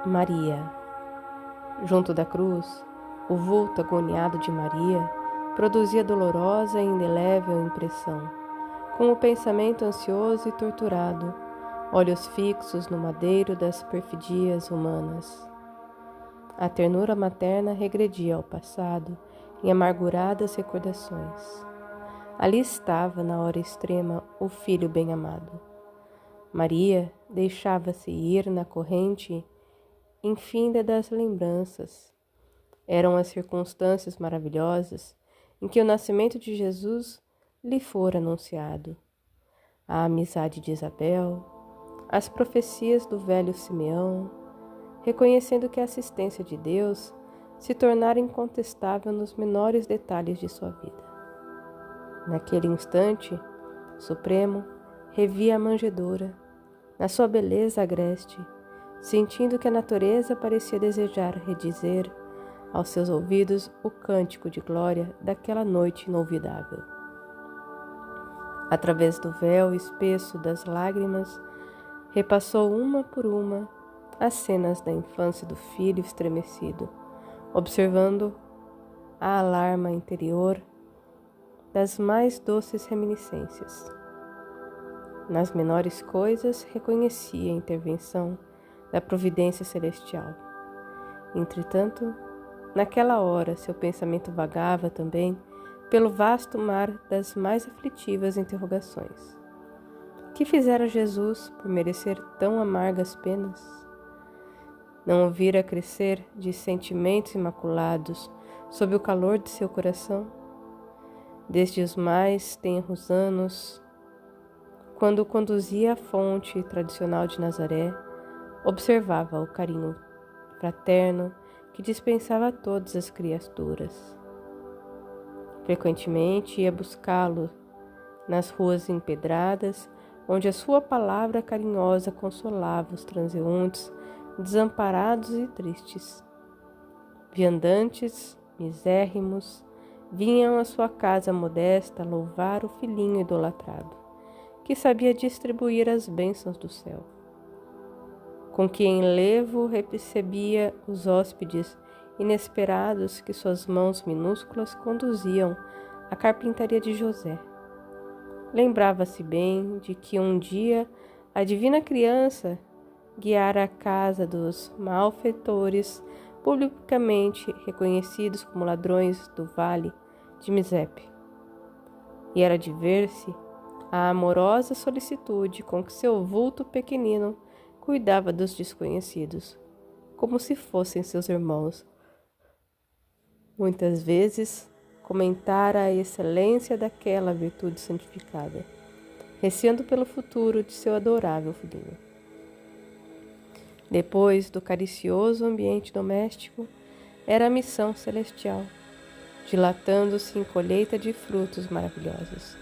Maria. Junto da cruz, o vulto agoniado de Maria produzia dolorosa e indelével impressão, com o pensamento ansioso e torturado, olhos fixos no madeiro das perfidias humanas. A ternura materna regredia ao passado em amarguradas recordações. Ali estava, na hora extrema, o filho bem-amado. Maria deixava-se ir na corrente infinda das lembranças. Eram as circunstâncias maravilhosas em que o nascimento de Jesus lhe fora anunciado. A amizade de Isabel, as profecias do velho Simeão, reconhecendo que a assistência de Deus se tornara incontestável nos menores detalhes de sua vida. Naquele instante supremo, revia a manjedoura, na sua beleza agreste, sentindo que a natureza parecia desejar redizer aos seus ouvidos o cântico de glória daquela noite inolvidável. Através do véu espesso das lágrimas, repassou uma por uma as cenas da infância do filho estremecido, observando a alarma interior das mais doces reminiscências. Nas menores coisas reconhecia a intervenção da providência celestial. Entretanto, naquela hora seu pensamento vagava também pelo vasto mar das mais aflitivas interrogações. Que fizera Jesus por merecer tão amargas penas? Não o vira crescer de sentimentos imaculados sob o calor de seu coração? Desde os mais tenros anos, quando o conduzia à fonte tradicional de Nazaré, observava o carinho fraterno que dispensava a todas as criaturas. Frequentemente ia buscá-lo nas ruas empedradas, onde a sua palavra carinhosa consolava os transeuntes desamparados e tristes. Viandantes, misérrimos, vinham à sua casa modesta louvar o filhinho idolatrado, que sabia distribuir as bênçãos do céu. Com que enlevo recebia os hóspedes inesperados que suas mãos minúsculas conduziam à carpintaria de José. Lembrava-se bem de que um dia a divina criança guiara a casa dos malfeitores publicamente reconhecidos como ladrões do vale de Misepe. E era de ver-se a amorosa solicitude com que seu vulto pequenino cuidava dos desconhecidos, como se fossem seus irmãos. Muitas vezes comentara a excelência daquela virtude santificada, receando pelo futuro de seu adorável filhinho. Depois do caricioso ambiente doméstico, era a missão celestial, dilatando-se em colheita de frutos maravilhosos.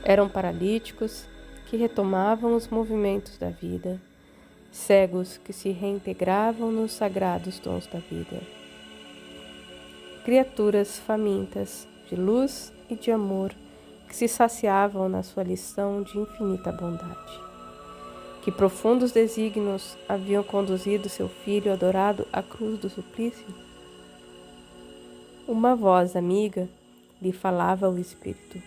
Eram paralíticos que retomavam os movimentos da vida, cegos que se reintegravam nos sagrados dons da vida. Criaturas famintas de luz e de amor que se saciavam na sua lição de infinita bondade. Que profundos desígnios haviam conduzido seu filho adorado à cruz do suplício? Uma voz amiga lhe falava ao espírito,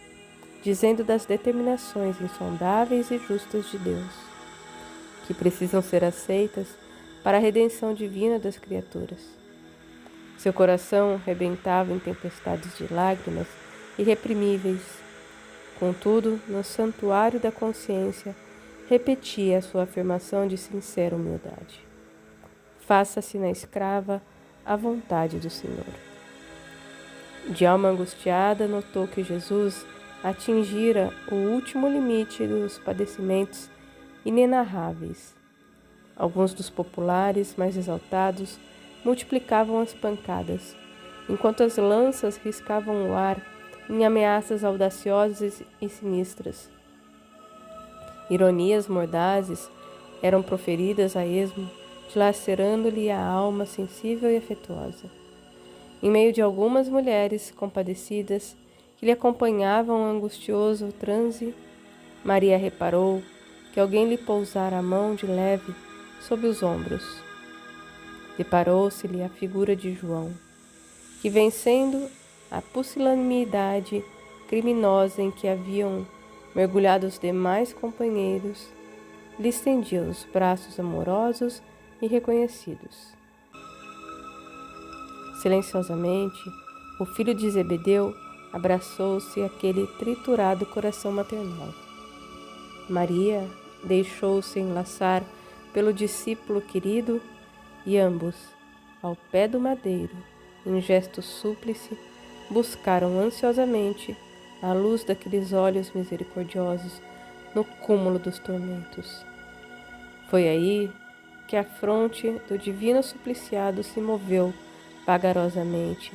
dizendo das determinações insondáveis e justas de Deus, que precisam ser aceitas para a redenção divina das criaturas. Seu coração rebentava em tempestades de lágrimas irreprimíveis. Contudo, no santuário da consciência, repetia a sua afirmação de sincera humildade. Faça-se na escrava a vontade do Senhor. De alma angustiada, notou que Jesus atingira o último limite dos padecimentos inenarráveis. Alguns dos populares mais exaltados multiplicavam as pancadas, enquanto as lanças riscavam o ar em ameaças audaciosas e sinistras. Ironias mordazes eram proferidas a esmo, dilacerando-lhe a alma sensível e afetuosa. Em meio de algumas mulheres compadecidas que lhe acompanhavam o angustioso transe, Maria reparou que alguém lhe pousara a mão de leve sob os ombros. Deparou-se-lhe a figura de João, que, vencendo a pusilanimidade criminosa em que haviam mergulhado os demais companheiros, lhe estendia os braços amorosos e reconhecidos. Silenciosamente, o filho de Zebedeu abraçou-se àquele triturado coração maternal. Maria deixou-se enlaçar pelo discípulo querido e ambos, ao pé do madeiro, em gesto súplice, buscaram ansiosamente a luz daqueles olhos misericordiosos no cúmulo dos tormentos. Foi aí que a fronte do divino supliciado se moveu vagarosamente,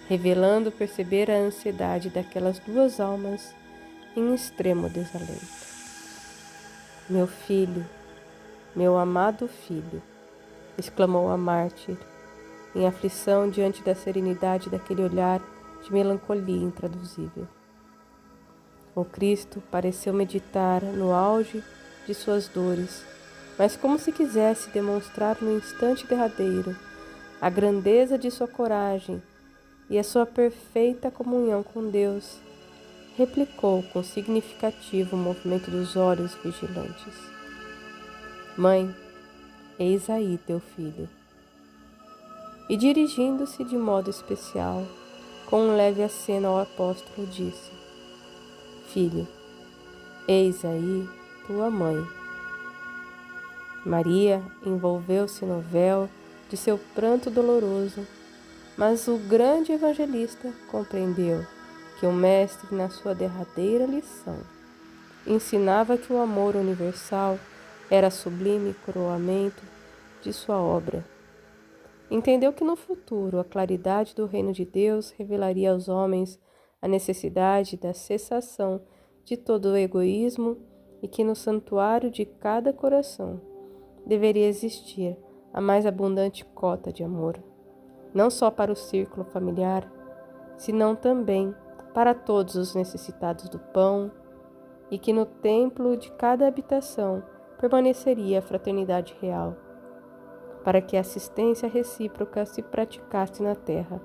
revelando perceber a ansiedade daquelas duas almas em extremo desalento. Meu filho, meu amado filho, exclamou a mártir, em aflição diante da serenidade daquele olhar de melancolia intraduzível. O Cristo pareceu meditar no auge de suas dores, mas como se quisesse demonstrar no instante derradeiro a grandeza de sua coragem e a sua perfeita comunhão com Deus, replicou com significativo movimento dos olhos vigilantes: Mãe, eis aí teu filho. E dirigindo-se de modo especial, com um leve aceno ao apóstolo, disse: Filho, eis aí tua mãe. Maria envolveu-se no véu de seu pranto doloroso, mas o grande evangelista compreendeu que o Mestre, na sua derradeira lição, ensinava que o amor universal era sublime coroamento de sua obra. Entendeu que no futuro a claridade do reino de Deus revelaria aos homens a necessidade da cessação de todo o egoísmo e que no santuário de cada coração deveria existir a mais abundante cota de amor, não só para o círculo familiar, senão também para todos os necessitados do pão, e que no templo de cada habitação permaneceria a fraternidade real, para que a assistência recíproca se praticasse na terra,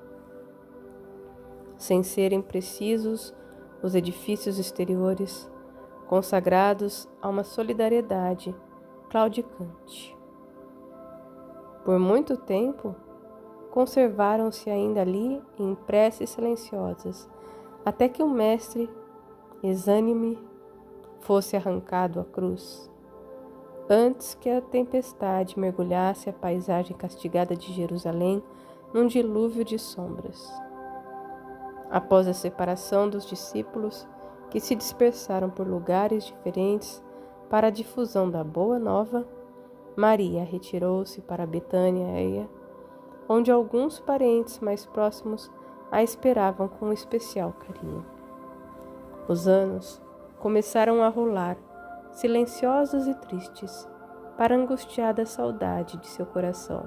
sem serem precisos os edifícios exteriores, consagrados a uma solidariedade claudicante. Por muito tempo, conservaram-se ainda ali em preces silenciosas, até que o Mestre, exânime, fosse arrancado à cruz, antes que a tempestade mergulhasse a paisagem castigada de Jerusalém num dilúvio de sombras. Após a separação dos discípulos, que se dispersaram por lugares diferentes para a difusão da boa nova, Maria retirou-se para Betânia, onde alguns parentes mais próximos a esperavam com especial carinho. Os anos começaram a rolar, silenciosos e tristes, para a angustiada saudade de seu coração.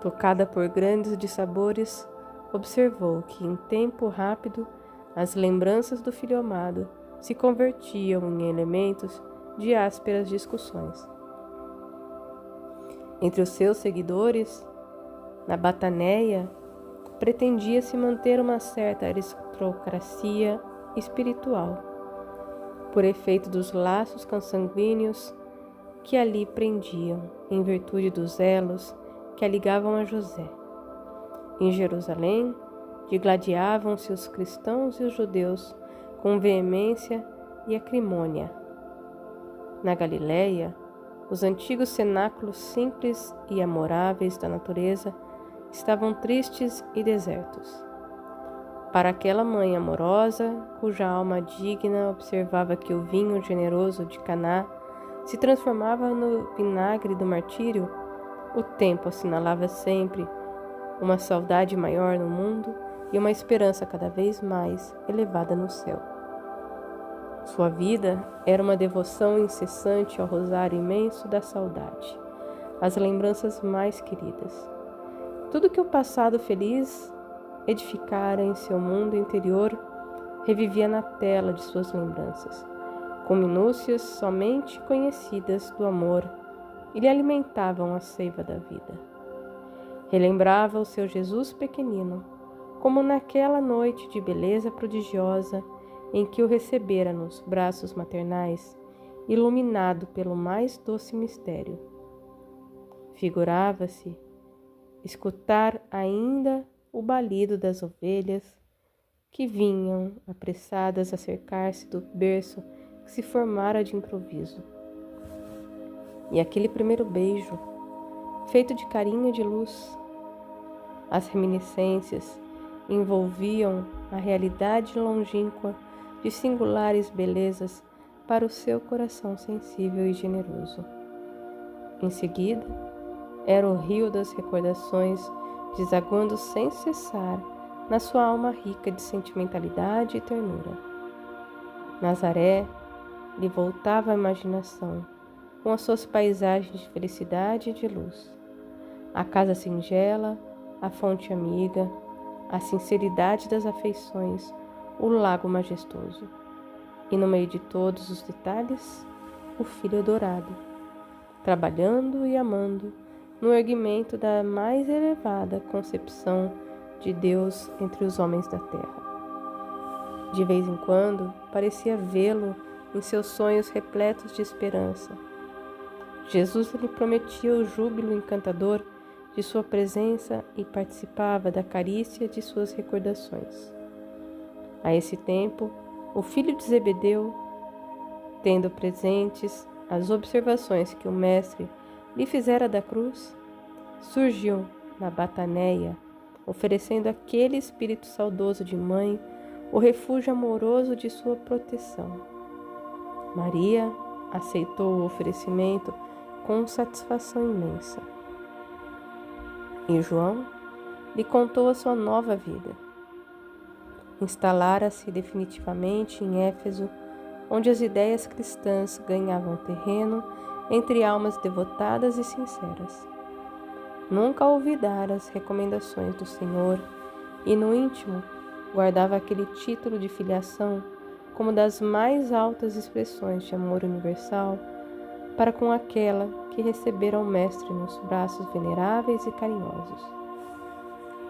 Tocada por grandes dissabores, observou que em tempo rápido as lembranças do filho amado se convertiam em elementos de ásperas discussões. Entre os seus seguidores, na Bataneia, pretendia-se manter uma certa aristocracia espiritual, por efeito dos laços consanguíneos que ali prendiam, em virtude dos elos que a ligavam a José. Em Jerusalém, digladiavam-se os cristãos e os judeus com veemência e acrimônia. Na Galiléia, os antigos cenáculos simples e amoráveis da natureza estavam tristes e desertos. Para aquela mãe amorosa, cuja alma digna observava que o vinho generoso de Caná se transformava no vinagre do martírio, o tempo assinalava sempre uma saudade maior no mundo e uma esperança cada vez mais elevada no céu. Sua vida era uma devoção incessante ao rosário imenso da saudade, às lembranças mais queridas. Tudo que o passado feliz edificara em seu mundo interior revivia na tela de suas lembranças, com minúcias somente conhecidas do amor e lhe alimentavam a seiva da vida. Relembrava o seu Jesus pequenino, como naquela noite de beleza prodigiosa em que o recebera nos braços maternais, iluminado pelo mais doce mistério. Figurava-se escutar ainda o balido das ovelhas que vinham apressadas a cercar-se do berço que se formara de improviso. E aquele primeiro beijo, feito de carinho e de luz, as reminiscências envolviam a realidade longínqua de singulares belezas para o seu coração sensível e generoso. Em seguida, era o rio das recordações desaguando sem cessar na sua alma rica de sentimentalidade e ternura. Nazaré lhe voltava a imaginação com as suas paisagens de felicidade e de luz. A casa singela, a fonte amiga, a sinceridade das afeições, o lago majestoso. E no meio de todos os detalhes, o filho adorado, trabalhando e amando no erguimento da mais elevada concepção de Deus entre os homens da terra. De vez em quando, parecia vê-lo em seus sonhos repletos de esperança. Jesus lhe prometia o júbilo encantador de sua presença e participava da carícia de suas recordações. A esse tempo, o filho de Zebedeu, tendo presentes as observações que o mestre lhe fizera da cruz, surgiu na Bataneia, oferecendo àquele espírito saudoso de mãe o refúgio amoroso de sua proteção. Maria aceitou o oferecimento com satisfação imensa. E João lhe contou a sua nova vida. Instalara-se definitivamente em Éfeso, onde as ideias cristãs ganhavam terreno entre almas devotadas e sinceras. Nunca olvidara as recomendações do Senhor e, no íntimo, guardava aquele título de filiação como das mais altas expressões de amor universal para com aquela que recebera o Mestre nos braços veneráveis e carinhosos.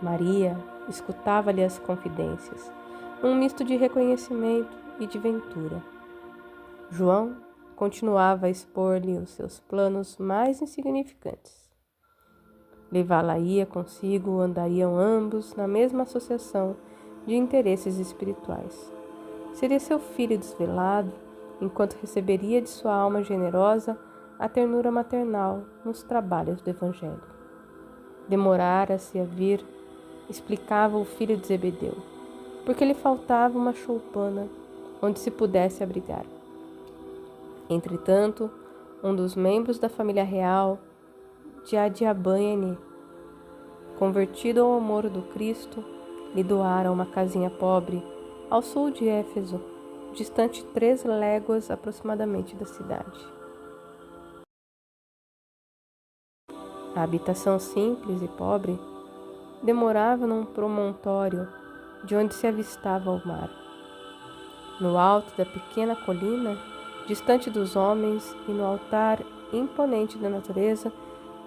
Maria escutava-lhe as confidências, um misto de reconhecimento e de ventura. João continuava a expor-lhe os seus planos mais insignificantes. Levá-la-ia consigo, andariam ambos na mesma associação de interesses espirituais. Seria seu filho desvelado, enquanto receberia de sua alma generosa a ternura maternal nos trabalhos do Evangelho. Demorara-se a vir, explicava o filho de Zebedeu, porque lhe faltava uma choupana onde se pudesse abrigar. Entretanto, um dos membros da família real de Adiabane, convertido ao amor do Cristo, lhe doara uma casinha pobre ao sul de Éfeso, distante 3 léguas aproximadamente da cidade. A habitação simples e pobre demorava num promontório de onde se avistava o mar. No alto da pequena colina, distante dos homens e no altar imponente da natureza,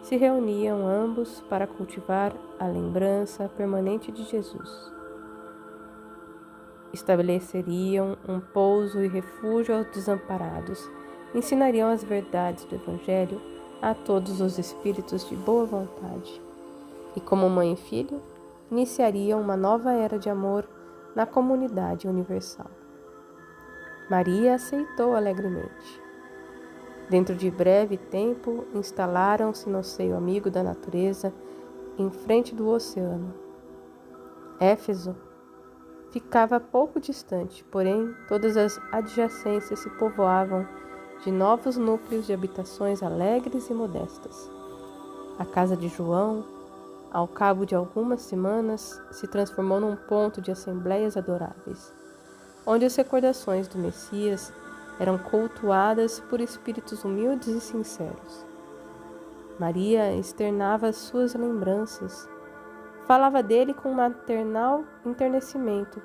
se reuniam ambos para cultivar a lembrança permanente de Jesus. Estabeleceriam um pouso e refúgio aos desamparados, ensinariam as verdades do Evangelho a todos os espíritos de boa vontade. E como mãe e filho, iniciariam uma nova era de amor na comunidade universal. Maria aceitou alegremente. Dentro de breve tempo, instalaram-se no seio amigo da natureza, em frente do oceano. Éfeso ficava pouco distante, porém todas as adjacências se povoavam de novos núcleos de habitações alegres e modestas. A casa de João, ao cabo de algumas semanas, se transformou num ponto de assembleias adoráveis, onde as recordações do Messias eram cultuadas por espíritos humildes e sinceros. Maria externava as suas lembranças, falava dele com maternal enternecimento,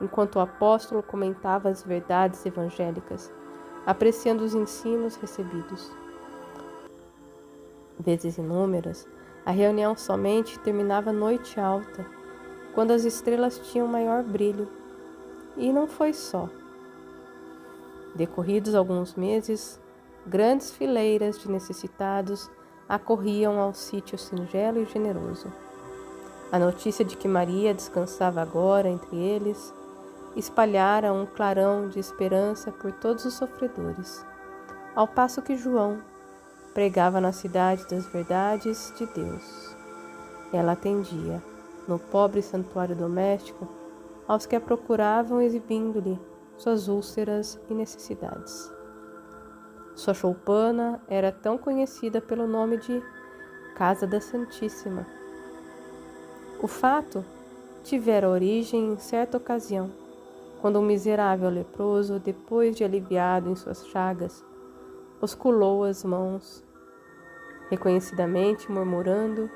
enquanto o apóstolo comentava as verdades evangélicas, apreciando os ensinos recebidos. Vezes inúmeras, a reunião somente terminava noite alta, quando as estrelas tinham maior brilho. E não foi só. Decorridos alguns meses, grandes fileiras de necessitados acorriam ao sítio singelo e generoso. A notícia de que Maria descansava agora entre eles espalhara um clarão de esperança por todos os sofredores, ao passo que João pregava na cidade das verdades de Deus. Ela atendia, no pobre santuário doméstico, aos que a procuravam, exibindo-lhe suas úlceras e necessidades. Sua choupana era tão conhecida pelo nome de Casa da Santíssima. O fato tivera origem em certa ocasião, quando um miserável leproso, depois de aliviado em suas chagas, osculou as mãos, reconhecidamente murmurando: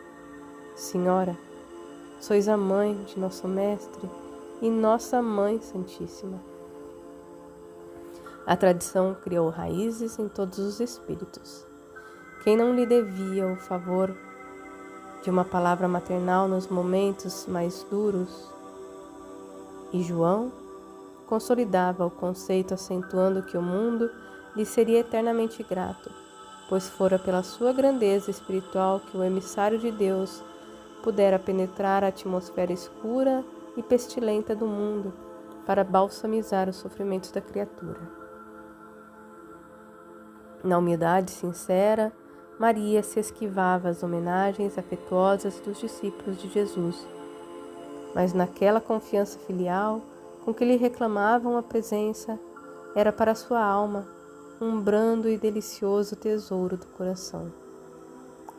Senhora, sois a mãe de nosso Mestre e nossa Mãe Santíssima. A tradição criou raízes em todos os espíritos. Quem não lhe devia o favor de uma palavra maternal nos momentos mais duros? E João consolidava o conceito, acentuando que o mundo lhe seria eternamente grato, pois fora pela sua grandeza espiritual que o emissário de Deus pudera penetrar a atmosfera escura e pestilenta do mundo para balsamizar os sofrimentos da criatura. Na humildade sincera, Maria se esquivava às homenagens afetuosas dos discípulos de Jesus, mas naquela confiança filial com que lhe reclamavam a presença, era para sua alma um brando e delicioso tesouro do coração.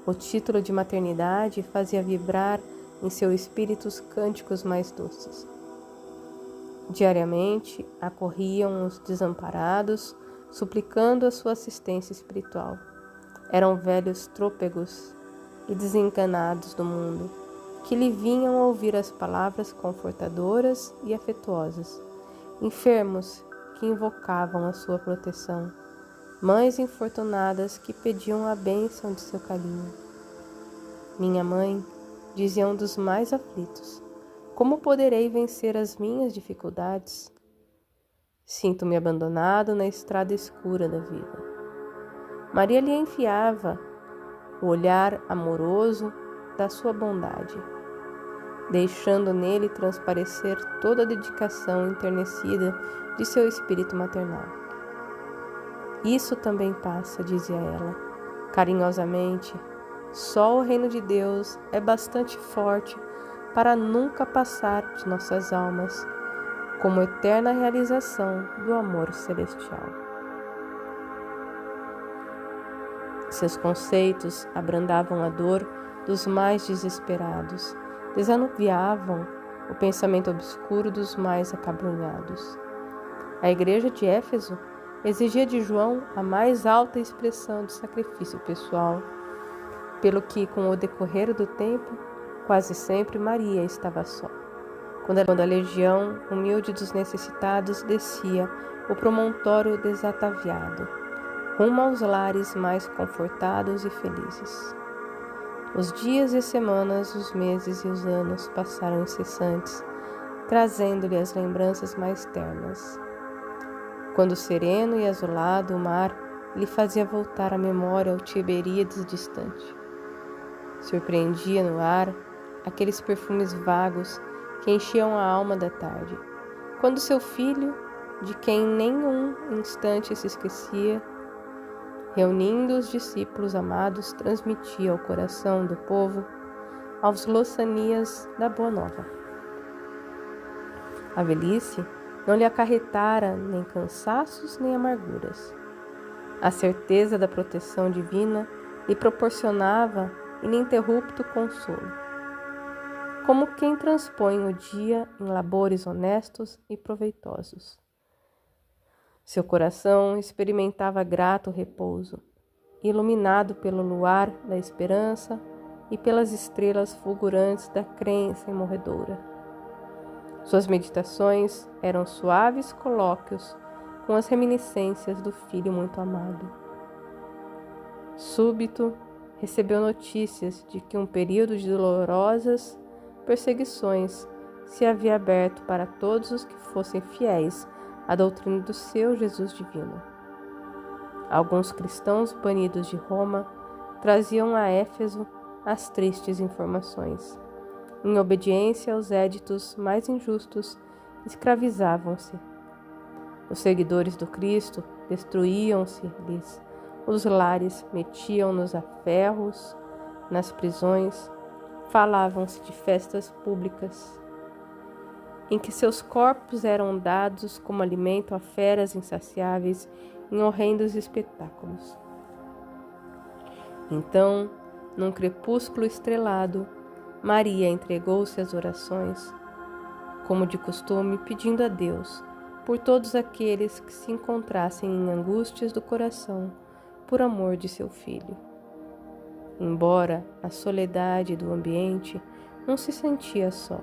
O título de maternidade fazia vibrar em seu espírito os cânticos mais doces. Diariamente acorriam os desamparados, suplicando a sua assistência espiritual. Eram velhos trôpegos e desencanados do mundo, que lhe vinham a ouvir as palavras confortadoras e afetuosas, enfermos que invocavam a sua proteção, mães infortunadas que pediam a bênção de seu carinho. Minha mãe, dizia um dos mais aflitos, como poderei vencer as minhas dificuldades? Sinto-me abandonado na estrada escura da vida. Maria lhe enfiava o olhar amoroso da sua bondade, deixando nele transparecer toda a dedicação enternecida de seu espírito maternal. Isso também passa, dizia ela, carinhosamente. Só o reino de Deus é bastante forte para nunca passar de nossas almas, como eterna realização do amor celestial. Seus conceitos abrandavam a dor dos mais desesperados, desanuviavam o pensamento obscuro dos mais acabrunhados. A igreja de Éfeso exigia de João a mais alta expressão de sacrifício pessoal, pelo que, com o decorrer do tempo, quase sempre Maria estava só. Quando a legião humilde dos necessitados descia o promontório desataviado, rumo aos lares mais confortados e felizes. Os dias e semanas, os meses e os anos passaram incessantes, trazendo-lhe as lembranças mais ternas. Quando sereno e azulado o mar lhe fazia voltar a memória ao Tiberíades distante. Surpreendia no ar aqueles perfumes vagos que enchiam a alma da tarde, quando seu filho, de quem nenhum instante se esquecia, reunindo os discípulos amados, transmitia ao coração do povo aos loçanias da Boa Nova. A velhice não lhe acarretara nem cansaços nem amarguras. A certeza da proteção divina lhe proporcionava ininterrupto consolo, como quem transpõe o dia em labores honestos e proveitosos. Seu coração experimentava grato repouso, iluminado pelo luar da esperança e pelas estrelas fulgurantes da crença imorredoura. Suas meditações eram suaves colóquios com as reminiscências do filho muito amado. Súbito, recebeu notícias de que um período de dolorosas perseguições se havia aberto para todos os que fossem fiéis à doutrina do seu Jesus divino. Alguns cristãos banidos de Roma traziam a Éfeso as tristes informações. Em obediência aos éditos mais injustos, escravizavam-se. Os seguidores do Cristo destruíam-se-lhes os lares, metiam-nos a ferros nas prisões, falavam-se de festas públicas, em que seus corpos eram dados como alimento a feras insaciáveis em horrendos espetáculos. Então, num crepúsculo estrelado, Maria entregou-se às orações, como de costume, pedindo a Deus por todos aqueles que se encontrassem em angústias do coração por amor de seu filho. Embora a soledade do ambiente, não se sentia só.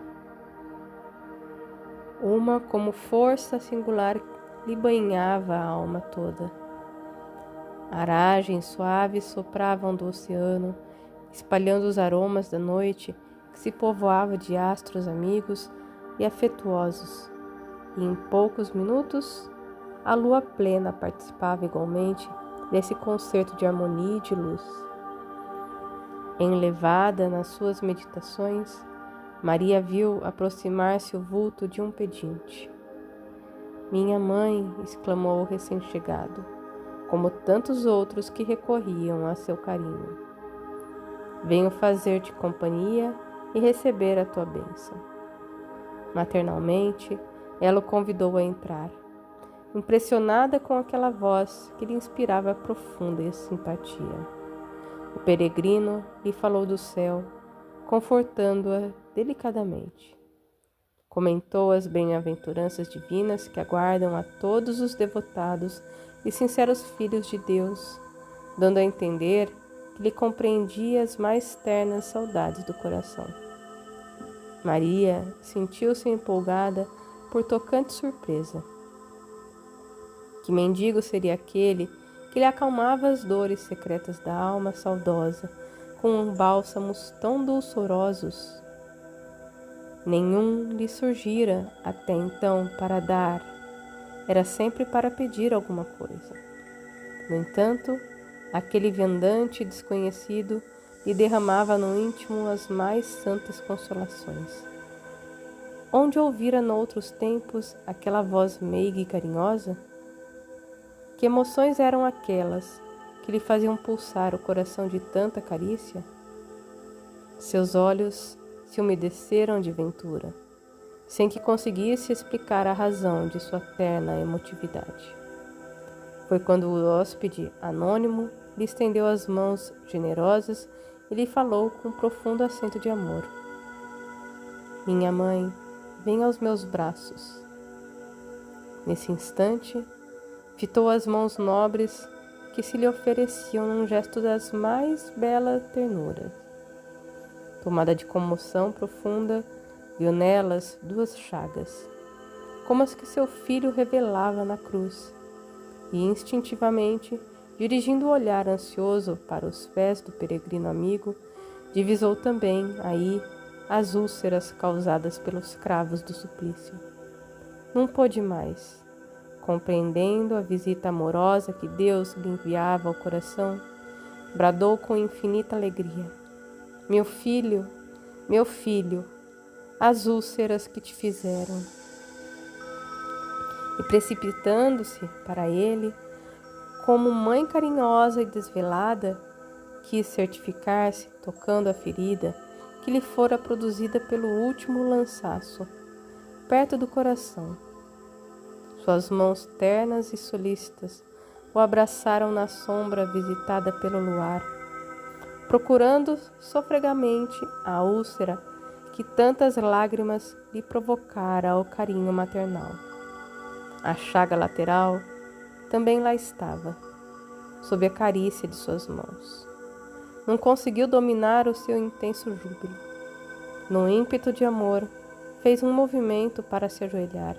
Uma como força singular lhe banhava a alma toda. Aragens suaves sopravam do oceano, espalhando os aromas da noite que se povoava de astros amigos e afetuosos, e em poucos minutos a lua plena participava igualmente desse concerto de harmonia e de luz. Enlevada nas suas meditações, Maria viu aproximar-se o vulto de um pedinte. "Minha mãe", exclamou o recém-chegado, como tantos outros que recorriam a seu carinho. "Venho fazer-te companhia e receber a tua bênção." Maternalmente, ela o convidou a entrar, impressionada com aquela voz que lhe inspirava profunda simpatia. O peregrino lhe falou do céu, confortando-a delicadamente. Comentou as bem-aventuranças divinas que aguardam a todos os devotados e sinceros filhos de Deus, dando a entender que lhe compreendia as mais ternas saudades do coração. Maria sentiu-se empolgada por tocante surpresa. Que mendigo seria aquele que lhe acalmava as dores secretas da alma saudosa com bálsamos tão dulçorosos? Nenhum lhe surgira até então para dar, era sempre para pedir alguma coisa. No entanto, aquele viandante desconhecido lhe derramava no íntimo as mais santas consolações. Onde ouvira noutros tempos aquela voz meiga e carinhosa? Que emoções eram aquelas que lhe faziam pulsar o coração de tanta carícia? Seus olhos se umedeceram de ventura, sem que conseguisse explicar a razão de sua terna emotividade. Foi quando o hóspede anônimo lhe estendeu as mãos generosas e lhe falou com profundo acento de amor: "Minha mãe, venha aos meus braços." Nesse instante, fitou as mãos nobres que se lhe ofereciam num gesto das mais belas ternuras. Tomada de comoção profunda, viu nelas duas chagas, como as que seu filho revelava na cruz, e instintivamente, dirigindo o olhar ansioso para os pés do peregrino amigo, divisou também aí as úlceras causadas pelos cravos do suplício. Não pôde mais. Compreendendo a visita amorosa que Deus lhe enviava ao coração, bradou com infinita alegria: meu filho, as úlceras que te fizeram." E precipitando-se para ele, como mãe carinhosa e desvelada, quis certificar-se, tocando a ferida que lhe fora produzida pelo último lançaço, perto do coração. Suas mãos ternas e solícitas o abraçaram na sombra visitada pelo luar, procurando sofregamente a úlcera que tantas lágrimas lhe provocara ao carinho maternal. A chaga lateral também lá estava, sob a carícia de suas mãos. Não conseguiu dominar o seu intenso júbilo. No ímpeto de amor, fez um movimento para se ajoelhar.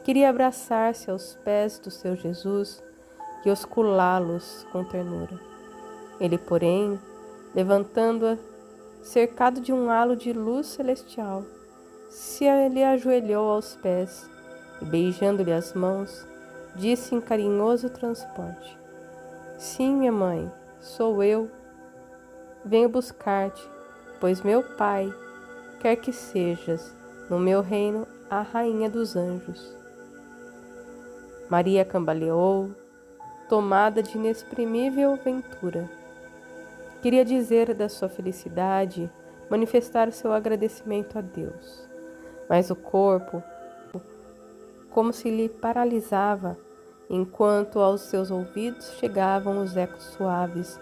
Queria abraçar-se aos pés do seu Jesus e osculá-los com ternura. Ele, porém, levantando-a, cercado de um halo de luz celestial, se lhe ajoelhou aos pés e, beijando-lhe as mãos, disse em carinhoso transporte: Sim, minha mãe, sou eu. Venho buscar-te, pois meu Pai quer que sejas, no meu reino, a rainha dos anjos. Maria cambaleou, tomada de inexprimível ventura. Queria dizer da sua felicidade, manifestar seu agradecimento a Deus, mas o corpo, como se lhe paralisava, enquanto aos seus ouvidos chegavam os ecos suaves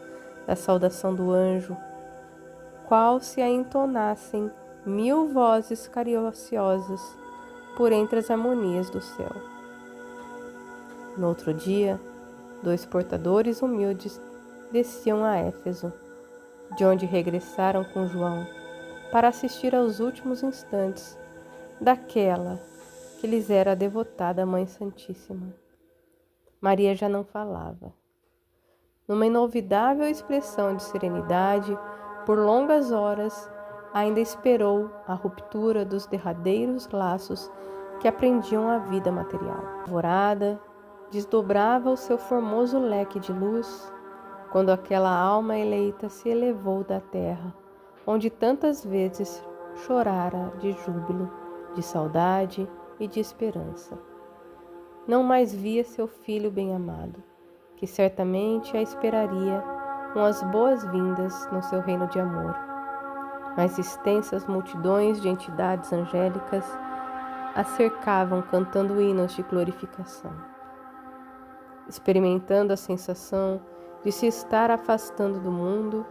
da saudação do anjo, qual se a entonassem 1000 vozes cariciosas por entre as harmonias do céu. No outro dia, 2 portadores humildes desciam a Éfeso, de onde regressaram com João, para assistir aos últimos instantes daquela que lhes era devotada a Mãe Santíssima. Maria já não falava. Numa inolvidável expressão de serenidade, por longas horas, ainda esperou a ruptura dos derradeiros laços que aprendiam a vida material. Alvorada, desdobrava o seu formoso leque de luz, quando aquela alma eleita se elevou da terra, onde tantas vezes chorara de júbilo, de saudade e de esperança. Não mais via seu filho bem-amado, que certamente a esperaria com as boas-vindas no seu reino de amor. Mas extensas multidões de entidades angélicas a cercavam cantando hinos de glorificação. Experimentando a sensação de se estar afastando do mundo,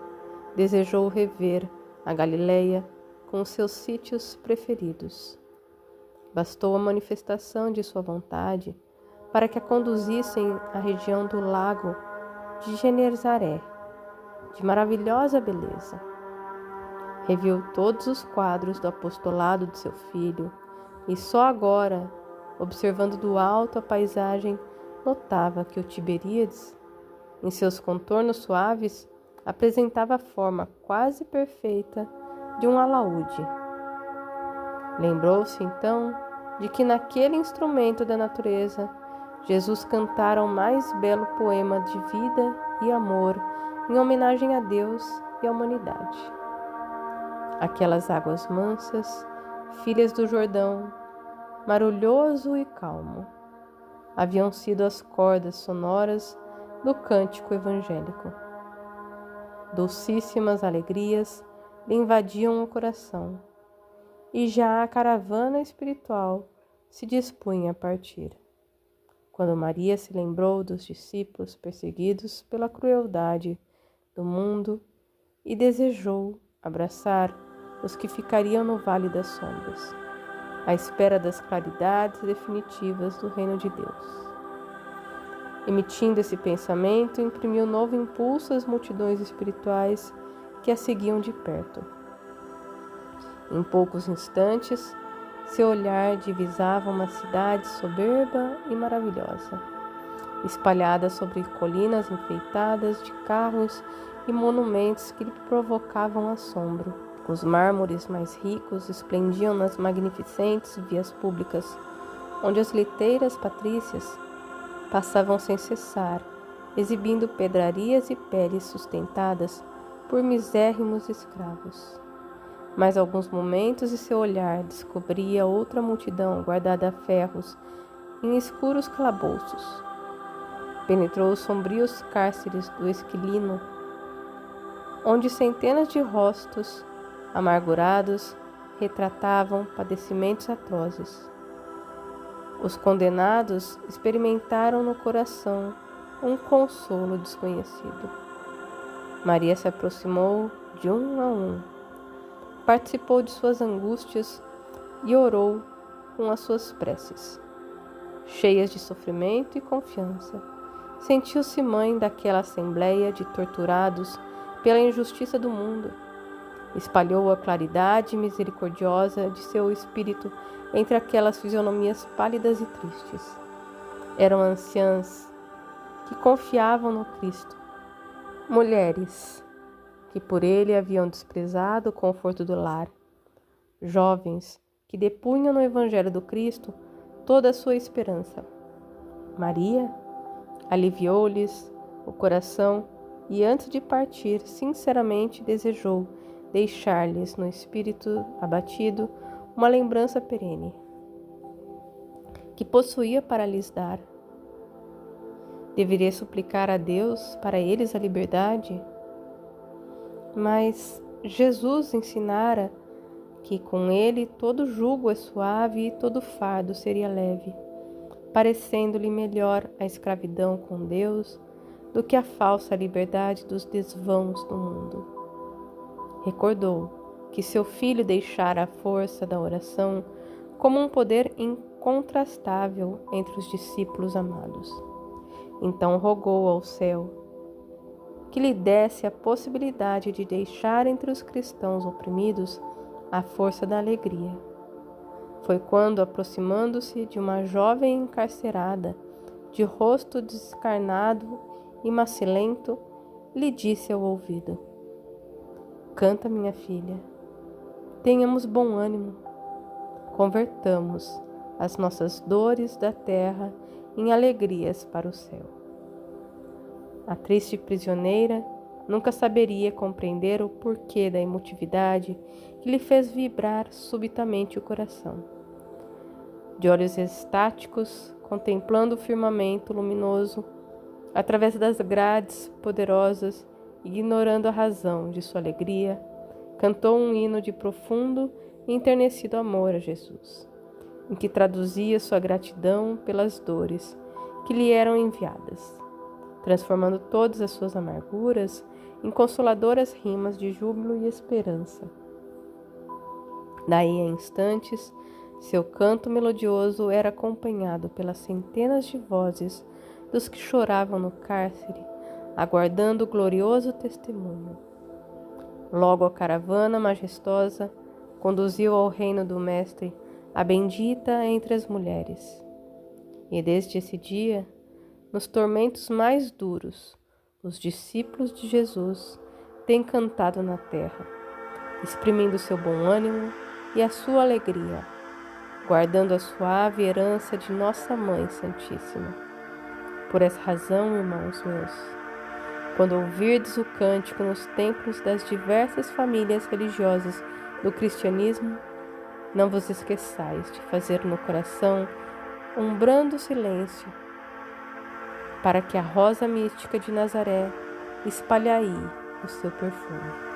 desejou rever a Galileia com os seus sítios preferidos. Bastou a manifestação de sua vontade para que a conduzissem à região do lago de Genezaré, de maravilhosa beleza. Reviu todos os quadros do apostolado de seu filho e só agora, observando do alto a paisagem, notava que o Tiberíades, em seus contornos suaves, apresentava a forma quase perfeita de um alaúde. Lembrou-se então de que naquele instrumento da natureza Jesus cantara o mais belo poema de vida e amor em homenagem a Deus e à humanidade. Aquelas águas mansas, filhas do Jordão, marulhoso e calmo, haviam sido as cordas sonoras do cântico evangélico. Dulcíssimas alegrias lhe invadiam o coração, e já a caravana espiritual se dispunha a partir, quando Maria se lembrou dos discípulos perseguidos pela crueldade do mundo e desejou abraçar os que ficariam no Vale das Sombras, à espera das claridades definitivas do reino de Deus. Emitindo esse pensamento, imprimiu novo impulso às multidões espirituais que a seguiam de perto. Em poucos instantes, seu olhar divisava uma cidade soberba e maravilhosa, espalhada sobre colinas enfeitadas de carros e monumentos que lhe provocavam assombro. Os mármores mais ricos esplendiam nas magnificentes vias públicas, onde as liteiras patrícias passavam sem cessar, exibindo pedrarias e peles sustentadas por misérrimos escravos. Mais alguns momentos e seu olhar descobria outra multidão guardada a ferros em escuros calabouços. Penetrou os sombrios cárceres do Esquilino, onde centenas de rostos amargurados retratavam padecimentos atrozes. Os condenados experimentaram no coração um consolo desconhecido. Maria se aproximou de um a um, participou de suas angústias e orou com as suas preces. Cheias de sofrimento e confiança, sentiu-se mãe daquela assembleia de torturados pela injustiça do mundo. Espalhou a claridade misericordiosa de seu espírito entre aquelas fisionomias pálidas e tristes. Eram anciãs que confiavam no Cristo, mulheres que por ele haviam desprezado o conforto do lar, jovens que depunham no Evangelho do Cristo toda a sua esperança. Maria aliviou-lhes o coração e, antes de partir, sinceramente desejou deixar-lhes no espírito abatido uma lembrança perene, que possuía para lhes dar. Deveria suplicar a Deus para eles a liberdade, mas Jesus ensinara que com ele todo jugo é suave e todo fardo seria leve, parecendo-lhe melhor a escravidão com Deus do que a falsa liberdade dos desvãos do mundo. Recordou que seu filho deixara a força da oração como um poder incontrastável entre os discípulos amados. Então rogou ao céu que lhe desse a possibilidade de deixar entre os cristãos oprimidos a força da alegria. Foi quando, aproximando-se de uma jovem encarcerada, de rosto descarnado e macilento, lhe disse ao ouvido: Canta, minha filha, tenhamos bom ânimo, convertamos as nossas dores da terra em alegrias para o céu. A triste prisioneira nunca saberia compreender o porquê da emotividade que lhe fez vibrar subitamente o coração. De olhos extáticos, contemplando o firmamento luminoso, através das grades poderosas, ignorando a razão de sua alegria, cantou um hino de profundo e enternecido amor a Jesus, em que traduzia sua gratidão pelas dores que lhe eram enviadas, transformando todas as suas amarguras em consoladoras rimas de júbilo e esperança. Daí a instantes, seu canto melodioso era acompanhado pelas centenas de vozes dos que choravam no cárcere, aguardando o glorioso testemunho. Logo a caravana majestosa conduziu ao reino do Mestre a bendita entre as mulheres. E desde esse dia, nos tormentos mais duros, os discípulos de Jesus têm cantado na terra, exprimindo seu bom ânimo e a sua alegria, guardando a suave herança de Nossa Mãe Santíssima. Por essa razão, irmãos meus, quando ouvirdes o cântico nos templos das diversas famílias religiosas do cristianismo, não vos esqueçais de fazer no coração um brando silêncio, para que a rosa mística de Nazaré espalhe aí o seu perfume.